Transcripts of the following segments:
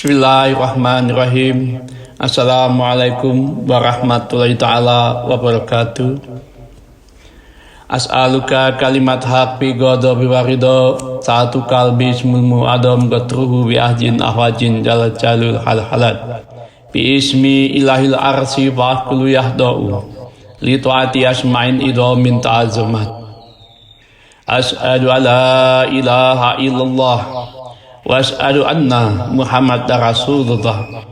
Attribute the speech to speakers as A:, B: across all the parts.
A: Bismillahirrahmanirrahim. Assalamualaikum warahmatullahi ta'ala wabarakatuh. As'aluka kalimat haq bi ghadabi warido satu kalbi ismulmu adam gatruhu bi ahdin ahwajin jalal jalul hal-halat bi ismi ilahil arsi wa akulu yahda'u li tu'ati asma'in idha min ta'azumat. As'adu ala ilaha illallah wa as'adu anna Muhammad Rasulullah.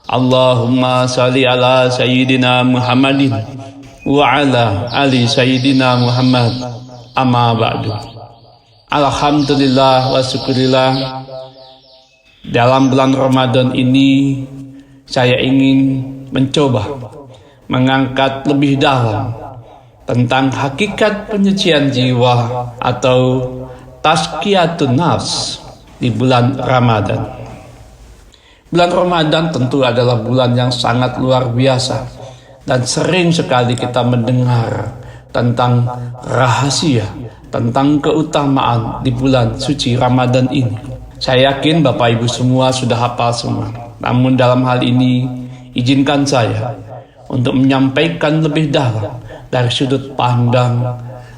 A: Allahumma salli ala sayyidina Muhammadin wa ala ali sayyidina Muhammad, amma ba'du. Alhamdulillah wa syukurillah, dalam bulan Ramadan ini saya ingin mencoba mengangkat lebih dalam tentang hakikat penyucian jiwa atau tazkiyatun nafs di bulan Ramadan. Bulan Ramadan tentu adalah bulan yang sangat luar biasa, dan sering sekali kita mendengar tentang rahasia, tentang keutamaan di bulan suci Ramadan ini. Saya yakin Bapak Ibu semua sudah hafal semua. Namun dalam hal ini izinkan saya untuk menyampaikan lebih dalam dari sudut pandang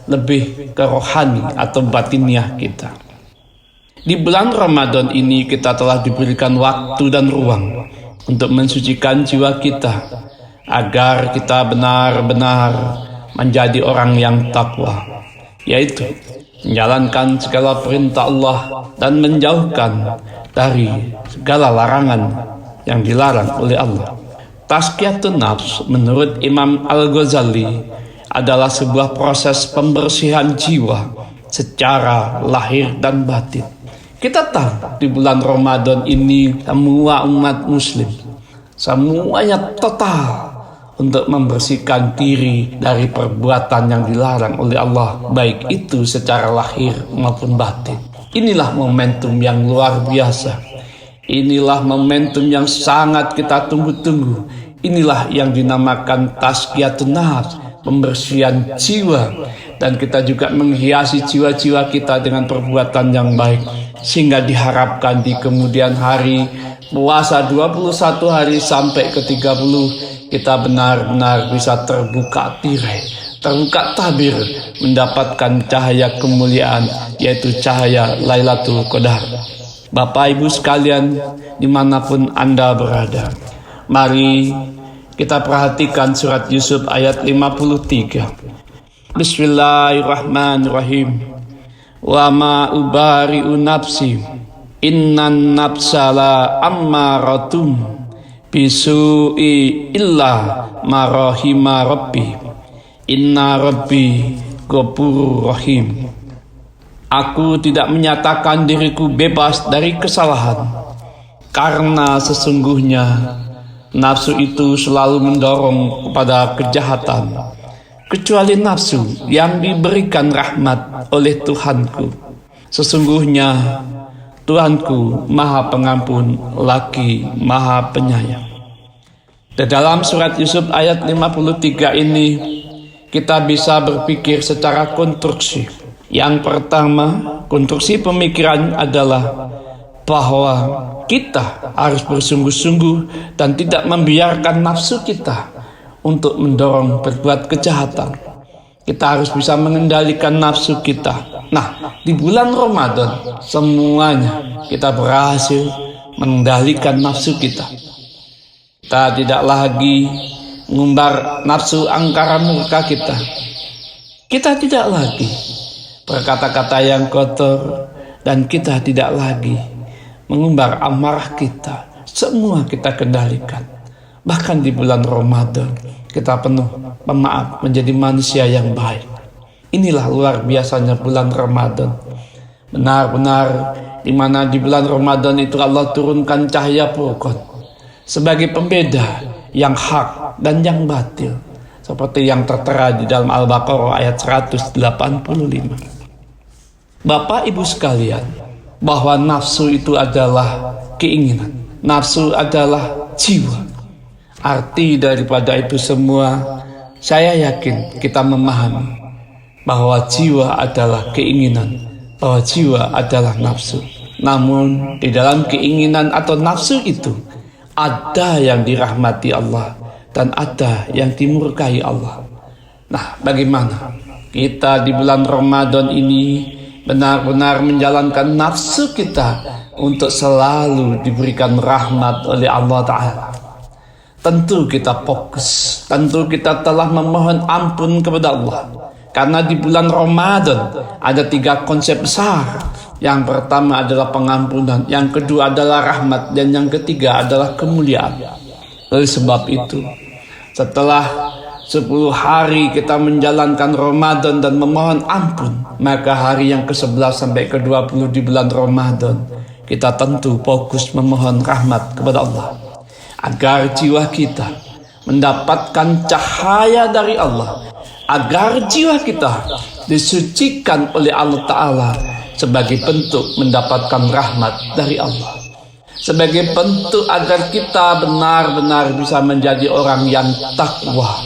A: lebih ke rohani atau batiniah kita. Di bulan Ramadan ini kita telah diberikan waktu dan ruang untuk mensucikan jiwa kita agar kita benar-benar menjadi orang yang takwa, yaitu menjalankan segala perintah Allah dan menjauhkan dari segala larangan yang dilarang oleh Allah. Tazkiyatun nafs menurut Imam Al-Ghazali adalah sebuah proses pembersihan jiwa secara lahir dan batin. Kita tahu di bulan Ramadan ini semua umat muslim semuanya total untuk membersihkan diri dari perbuatan yang dilarang oleh Allah, baik itu secara lahir maupun batin. Inilah momentum yang luar biasa. Inilah momentum yang sangat kita tunggu-tunggu. Inilah yang dinamakan tazkiyatun nafs, pembersihan jiwa, dan kita juga menghiasi jiwa-jiwa kita dengan perbuatan yang baik, sehingga diharapkan di kemudian hari puasa 21 hari sampai ke 30 kita benar-benar bisa terbuka tirai, terbuka tabir, mendapatkan cahaya kemuliaan, yaitu cahaya Lailatul Qadar. Bapak Ibu sekalian dimanapun Anda berada, mari kita perhatikan surat Yusuf ayat 53. Bismillahirrahmanirrahim. Wa ma ubari'u nafsi innan nafsa la ammaratum bisu'i illa ma rahima rabbi inna rabbi ghafurur rahim. Aku tidak menyatakan diriku bebas dari kesalahan, karena sesungguhnya nafsu itu selalu mendorong kepada kejahatan, kecuali nafsu yang diberikan rahmat oleh Tuhanku. Sesungguhnya Tuhanku Maha Pengampun lagi Maha Penyayang. Di dalam surat Yusuf ayat 53 ini kita bisa berpikir secara konstruksi. Yang pertama, konstruksi pemikiran adalah bahwa kita harus bersungguh-sungguh dan tidak membiarkan nafsu kita untuk mendorong berbuat kejahatan. Kita harus bisa mengendalikan nafsu kita. Nah, di bulan Ramadan semuanya kita berhasil mengendalikan nafsu kita. Kita tidak lagi mengumbar nafsu angkara murka kita. Kita tidak lagi berkata-kata yang kotor, dan kita tidak lagi mengumbar amarah kita. Semua kita kendalikan. Bahkan di bulan Ramadan kita penuh pemaaf, menjadi manusia yang baik. Inilah luar biasanya bulan Ramadan. Benar-benar di mana di bulan Ramadan itu Allah turunkan cahaya Furqan sebagai pembeda yang hak dan yang batil, seperti yang tertera di dalam Al-Baqarah ayat 185. Bapak Ibu sekalian, bahwa nafsu itu adalah keinginan, nafsu adalah jiwa. Arti daripada itu semua, saya yakin kita memahami bahwa jiwa adalah keinginan, bahwa jiwa adalah nafsu. Namun di dalam keinginan atau nafsu itu ada yang dirahmati Allah dan ada yang dimurkai Allah. Nah, bagaimana kita di bulan Ramadan ini benar-benar menjalankan nafsu kita untuk selalu diberikan rahmat oleh Allah Ta'ala? Tentu kita fokus, tentu kita telah memohon ampun kepada Allah. Karena di bulan Ramadan ada 3 konsep besar. Yang pertama adalah pengampunan, yang kedua adalah rahmat, dan yang ketiga adalah kemuliaan. Oleh sebab itu, setelah 10 hari kita menjalankan Ramadan dan memohon ampun, maka hari yang ke-11 sampai ke-20 di bulan Ramadan, kita tentu fokus memohon rahmat kepada Allah. Agar jiwa kita mendapatkan cahaya dari Allah, agar jiwa kita disucikan oleh Allah Ta'ala sebagai bentuk mendapatkan rahmat dari Allah, sebagai bentuk agar kita benar-benar bisa menjadi orang yang takwa,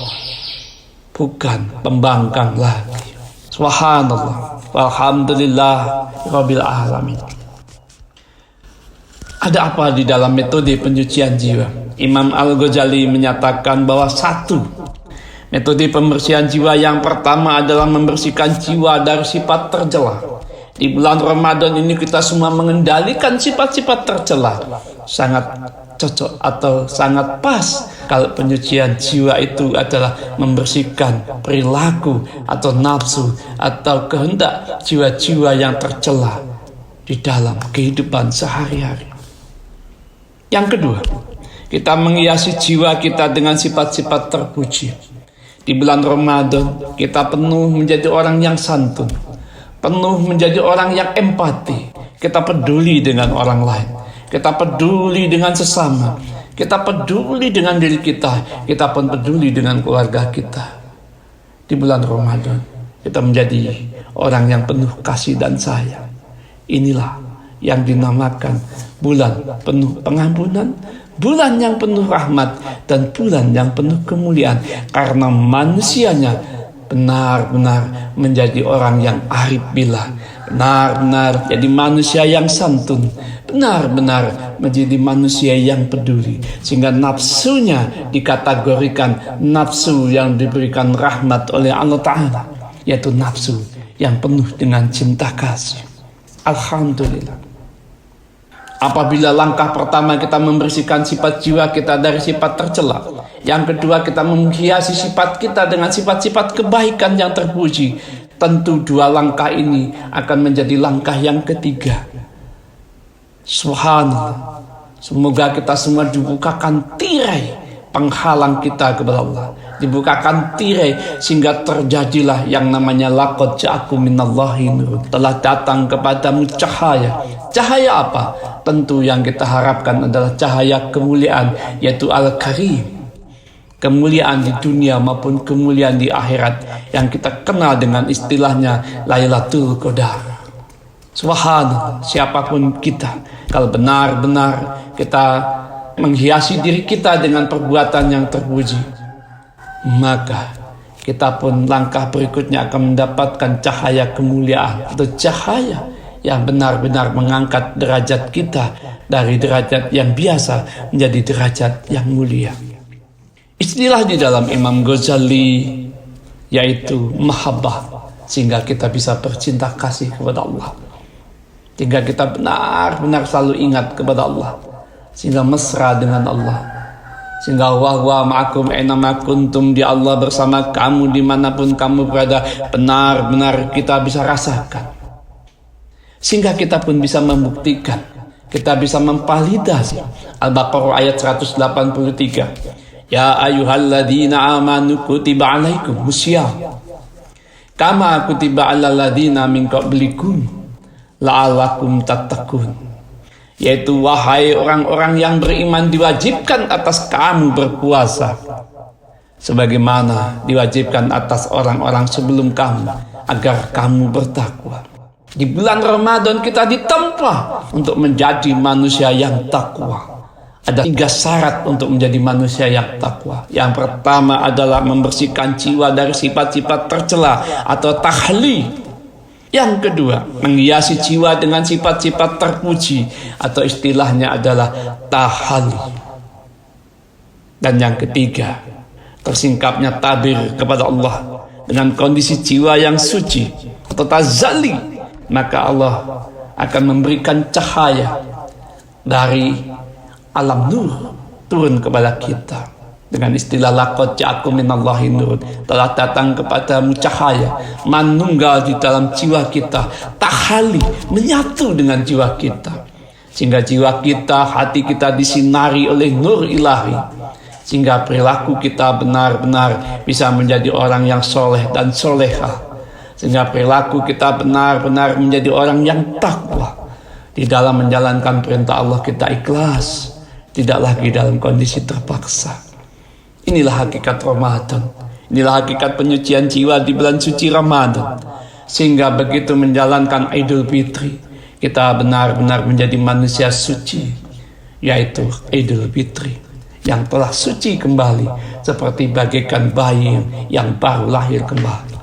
A: bukan pembangkang lagi. Subhanallah, walhamdulillah rabbil alamin. Ada apa di dalam metode penyucian jiwa? Imam Al-Ghazali menyatakan bahwa 1. Metode pembersihan jiwa yang pertama adalah membersihkan jiwa dari sifat tercela. Di bulan Ramadan ini kita semua mengendalikan sifat-sifat tercela. Sangat cocok atau sangat pas kalau penyucian jiwa itu adalah membersihkan perilaku atau nafsu atau kehendak jiwa-jiwa yang tercela di dalam kehidupan sehari-hari. Yang kedua, kita menghiasi jiwa kita dengan sifat-sifat terpuji. Di bulan Ramadan, kita penuh menjadi orang yang santun, penuh menjadi orang yang empati. Kita peduli dengan orang lain, kita peduli dengan sesama, kita peduli dengan diri kita, kita pun peduli dengan keluarga kita. Di bulan Ramadan, kita menjadi orang yang penuh kasih dan sayang. Inilah yang dinamakan bulan penuh pengampunan, bulan yang penuh rahmat, dan bulan yang penuh kemuliaan. Karena manusianya benar-benar menjadi orang yang arif billah, benar-benar jadi manusia yang santun, benar-benar menjadi manusia yang peduli. Sehingga nafsunya dikategorikan nafsu yang diberikan rahmat oleh Allah Ta'ala, yaitu nafsu yang penuh dengan cinta kasih. Alhamdulillah. Apabila langkah pertama kita membersihkan sifat jiwa kita dari sifat tercela, yang kedua kita menghiasi sifat kita dengan sifat-sifat kebaikan yang terpuji, tentu 2 langkah ini akan menjadi langkah yang ketiga. Subhanallah. Semoga kita semua dibukakan tirai penghalang kita kepada Allah, dibukakan tirai sehingga terjadilah yang namanya laqad ja'akum minallahi nur, telah datang kepadamu cahaya. Cahaya apa? Tentu yang kita harapkan adalah cahaya kemuliaan, yaitu Al-Karim. Kemuliaan di dunia maupun kemuliaan di akhirat yang kita kenal dengan istilahnya Lailatul Qadar. Subhanallah, siapapun kita, kalau benar-benar kita menghiasi diri kita dengan perbuatan yang terpuji, maka kita pun langkah berikutnya akan mendapatkan cahaya kemuliaan atau cahaya yang benar-benar mengangkat derajat kita dari derajat yang biasa menjadi derajat yang mulia. Istilah di dalam Imam Ghazali yaitu mahabbah, sehingga kita bisa bercinta kasih kepada Allah, sehingga kita benar-benar selalu ingat kepada Allah, sehingga mesra dengan Allah, sehingga wa ma'akum aina kuntum, di Allah bersama kamu dimanapun kamu berada, benar-benar kita bisa rasakan. Sehingga kita pun bisa membuktikan, kita bisa memvalidasi. Al-Baqarah ayat 183. Ya ayyuhalladzina amanu kutiba alaikumusiyam kama kutiba alal ladzina min qablikum la'allakum tattaqun. Yaitu wahai orang-orang yang beriman, diwajibkan atas kamu berpuasa sebagaimana diwajibkan atas orang-orang sebelum kamu agar kamu bertakwa. Di bulan Ramadan kita ditempa untuk menjadi manusia yang takwa. Ada 3 syarat untuk menjadi manusia yang takwa. Yang pertama adalah membersihkan jiwa dari sifat-sifat tercela atau tahli. Yang kedua, menghiasi jiwa dengan sifat-sifat terpuji atau istilahnya adalah tahalli. Dan yang ketiga, tersingkapnya tabir kepada Allah dengan kondisi jiwa yang suci atau tazalli, maka Allah akan memberikan cahaya dari alam nur turun kepada kita. Dengan istilah laqad ja'akum minallahi nur, telah datang kepadamu cahaya, manunggal di dalam jiwa kita, tahalli, menyatu dengan jiwa kita, sehingga jiwa kita, hati kita disinari oleh nur ilahi, sehingga perilaku kita benar-benar bisa menjadi orang yang soleh dan soleha, sehingga perilaku kita benar-benar menjadi orang yang takwa. Di dalam menjalankan perintah Allah kita ikhlas, tidak lagi dalam kondisi terpaksa. Inilah hakikat Ramadan. Inilah hakikat penyucian jiwa di bulan suci Ramadan. Sehingga begitu menjalankan Idul Fitri, kita benar-benar menjadi manusia suci, yaitu Idul Fitri yang telah suci kembali, seperti bagaikan bayi yang baru lahir kembali.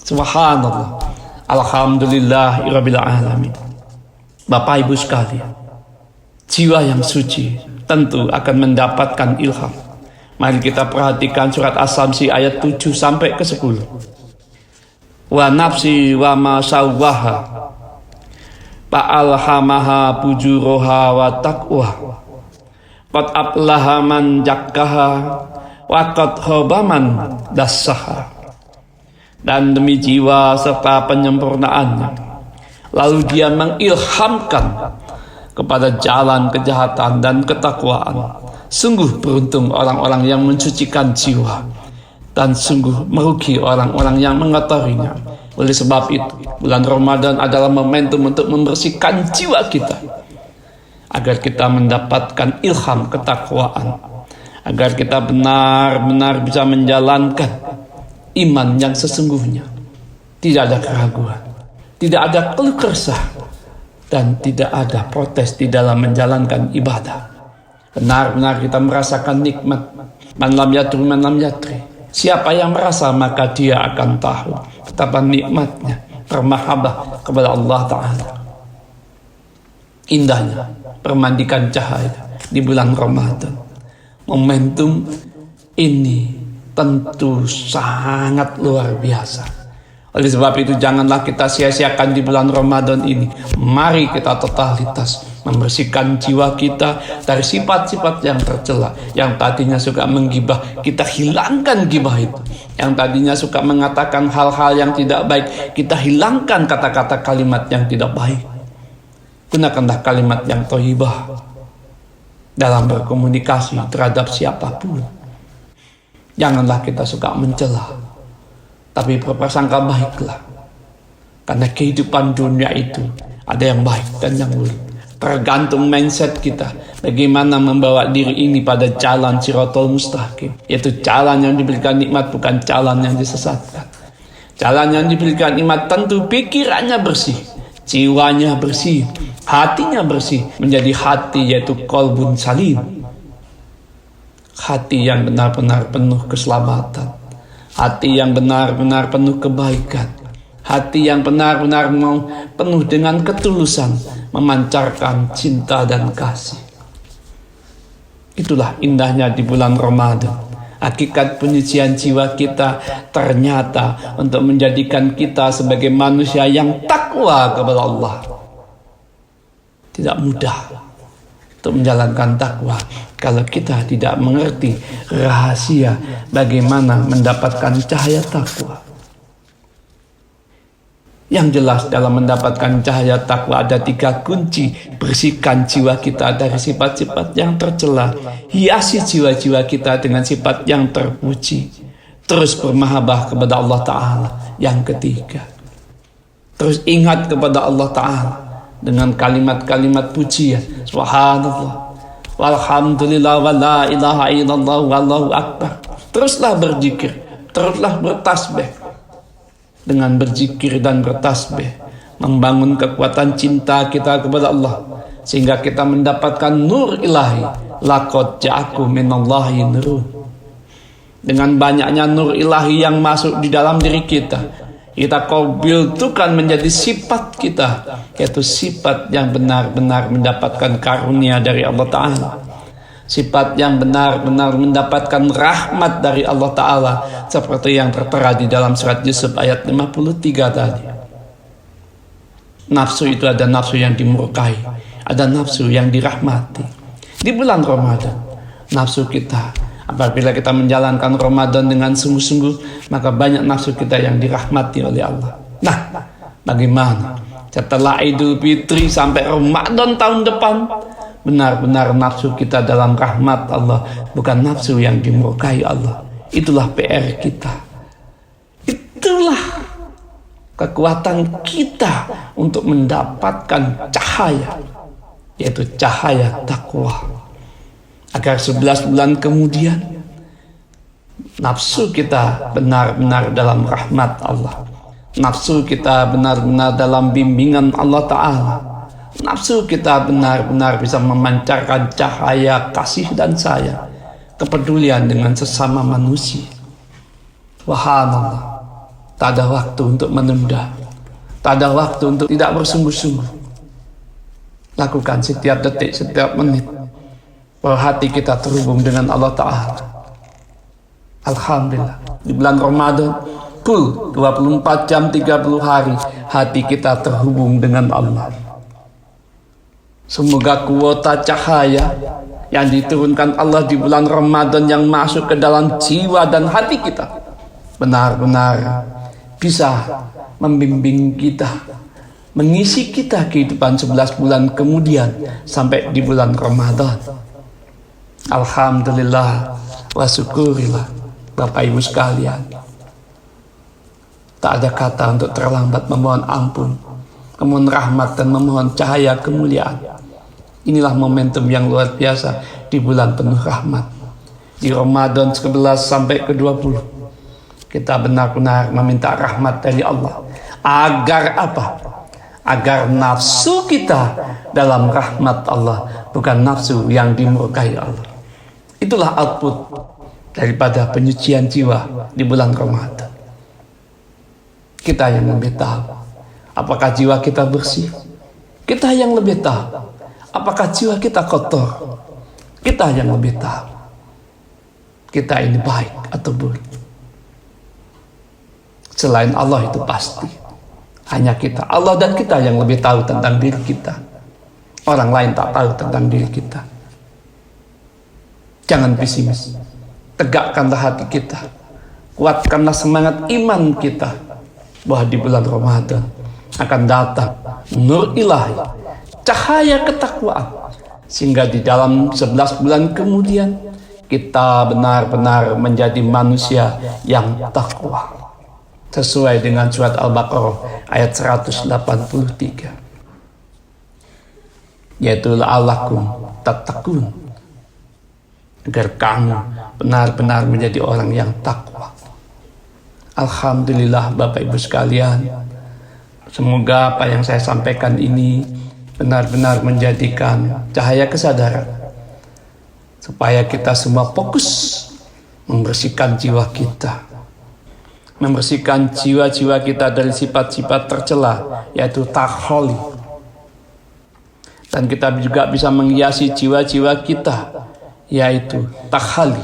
A: Subhanallah. Alhamdulillahirabbil alamin. Bapak Ibu sekalian, jiwa yang suci tentu akan mendapatkan ilham. Mari kita perhatikan surat As-Samsi ayat 7 sampai ke 10. Wa nafsi wa ma sawwaha fa'alhamaha fujuraha wa taqwa. Qad aflaha man zakkaha wa qad khaba man dassaha. Dan demi jiwa serta penyempurnaannya, lalu dia mengilhamkan kepada jalan kejahatan dan ketakwaan. Sungguh beruntung orang-orang yang mensucikan jiwa, dan sungguh merugi orang-orang yang mengotorinya. Oleh sebab itu, bulan Ramadan adalah momentum untuk membersihkan jiwa kita, agar kita mendapatkan ilham ketakwaan, agar kita benar-benar bisa menjalankan iman yang sesungguhnya. Tidak ada keraguan, tidak ada keluh kesah, dan tidak ada protes di dalam menjalankan ibadah. Benar-benar kita merasakan nikmat. Man lam yatri. Siapa yang merasa, maka dia akan tahu betapa nikmatnya bermahabbah kepada Allah Ta'ala. Indahnya permandikan cahaya di bulan Ramadan. Momentum ini tentu sangat luar biasa. Oleh sebab itu, janganlah kita sia-siakan di bulan Ramadan ini. Mari kita totalitas membersihkan jiwa kita dari sifat-sifat yang tercela. Yang tadinya suka menggibah, kita hilangkan gibah itu. Yang tadinya suka mengatakan hal-hal yang tidak baik, kita hilangkan kata-kata kalimat yang tidak baik. Gunakanlah kalimat yang thayyibah dalam berkomunikasi terhadap siapapun. Janganlah kita suka mencela, tapi berprasangka baiklah. Karena kehidupan dunia itu ada yang baik dan yang buruk. Tergantung mindset kita, bagaimana membawa diri ini pada jalan Shirathul Mustaqim, yaitu jalan yang diberikan nikmat, bukan jalan yang disesatkan. Jalan yang diberikan nikmat tentu pikirannya bersih, jiwanya bersih, hatinya bersih, menjadi hati yaitu qalbun salim, hati yang benar-benar penuh keselamatan, hati yang benar-benar penuh kebaikan, hati yang benar-benar mau penuh dengan ketulusan, memancarkan cinta dan kasih. Itulah indahnya di bulan Ramadan. Hakikat penyucian jiwa kita ternyata untuk menjadikan kita sebagai manusia yang takwa kepada Allah. Tidak mudah untuk menjalankan takwa kalau kita tidak mengerti rahasia bagaimana mendapatkan cahaya takwa. Yang jelas dalam mendapatkan cahaya takwa ada 3 kunci. Bersihkan jiwa kita dari sifat-sifat yang tercela, hiasi jiwa-jiwa kita dengan sifat yang terpuji, terus bermahabbah kepada Allah Ta'ala. Yang ketiga, terus ingat kepada Allah Ta'ala dengan kalimat-kalimat pujian. Subhanallah, walhamdulillah, wa la ilaha illallah, wallahu akbar. Teruslah berzikir, teruslah bertasbih. Dengan berzikir dan bertasbih, membangun kekuatan cinta kita kepada Allah, sehingga kita mendapatkan nur ilahi. Laqad ja'akum minallahi nurun. Dengan banyaknya nur ilahi yang masuk di dalam diri kita, Kita qabiltukan menjadi sifat kita, yaitu sifat yang benar-benar mendapatkan karunia dari Allah Ta'ala, sifat yang benar-benar mendapatkan rahmat dari Allah Ta'ala, seperti yang tertera di dalam surat Yusuf ayat 53 tadi. Nafsu itu ada nafsu yang dimurkai, ada nafsu yang dirahmati. Di bulan Ramadan, nafsu kita, apabila kita menjalankan Ramadan dengan sungguh-sungguh, maka banyak nafsu kita yang dirahmati oleh Allah. Nah, bagaimana setelah Idul Fitri sampai Ramadan tahun depan, benar-benar nafsu kita dalam rahmat Allah, bukan nafsu yang dimurkai Allah. Itulah PR kita. Itulah kekuatan kita untuk mendapatkan cahaya, yaitu cahaya takwa. Agar 11 bulan kemudian nafsu kita benar-benar dalam rahmat Allah, nafsu kita benar-benar dalam bimbingan Allah Ta'ala, nafsu kita benar-benar bisa memancarkan cahaya kasih dan sayang, kepedulian dengan sesama manusia. Subhanallah, tak ada waktu untuk menunda, tak ada waktu untuk tidak bersungguh-sungguh. Lakukan setiap detik, setiap menit, bahwa hati kita terhubung dengan Allah Ta'ala. Alhamdulillah, di bulan Ramadan full 24 jam 30 hari hati kita terhubung dengan Allah. Semoga kuota cahaya yang diturunkan Allah di bulan Ramadan yang masuk ke dalam jiwa dan hati kita benar-benar bisa membimbing kita, mengisi kita kehidupan 11 bulan kemudian sampai di bulan Ramadan. Alhamdulillah wa syukurillah, Bapak Ibu sekalian. Tak ada kata untuk terlambat memohon ampun, memohon rahmat dan memohon cahaya kemuliaan. Inilah momentum yang luar biasa di bulan penuh rahmat. Di Ramadan 11 sampai ke 20 kita benar-benar meminta rahmat dari Allah. Agar apa? Agar nafsu kita dalam rahmat Allah, bukan nafsu yang dimurkai Allah. Itulah output daripada penyucian jiwa di bulan Ramadan. Kita yang lebih tahu apakah jiwa kita bersih. Kita yang lebih tahu apakah jiwa kita kotor. Kita yang lebih tahu kita ini baik atau buruk. Selain Allah itu pasti hanya kita, Allah dan kita yang lebih tahu tentang diri kita. Orang lain tak tahu tentang diri kita. Jangan pesimis, tegakkanlah hati kita, kuatkanlah semangat iman kita, bahwa di bulan Ramadan akan datang nur ilahi, cahaya ketakwaan, sehingga di dalam 11 bulan kemudian kita benar-benar menjadi manusia yang takwa, sesuai dengan surat Al-Baqarah ayat 183, yaitu la'allakum tattaqun, agar kamu benar-benar menjadi orang yang takwa. Alhamdulillah Bapak Ibu sekalian, semoga apa yang saya sampaikan ini benar-benar menjadikan cahaya kesadaran, supaya kita semua fokus membersihkan jiwa kita, membersihkan jiwa-jiwa kita dari sifat-sifat tercela, yaitu takholi. Dan kita juga bisa menghiasi jiwa-jiwa kita, yaitu takhali,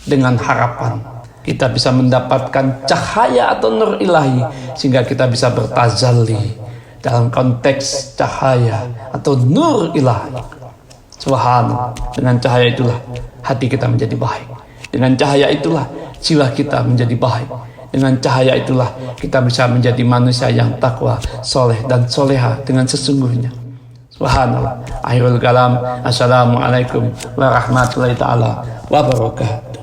A: dengan harapan kita bisa mendapatkan cahaya atau nur ilahi, sehingga kita bisa bertazalli dalam konteks cahaya atau nur ilahi. Subhanallah, dengan cahaya itulah hati kita menjadi baik, dengan cahaya itulah jiwa kita menjadi baik, dengan cahaya itulah kita bisa menjadi manusia yang takwa, soleh dan soleha dengan sesungguhnya. Subhanallah. Akhirul kalam. Assalamualaikum warahmatullahi taala wabarakatuh.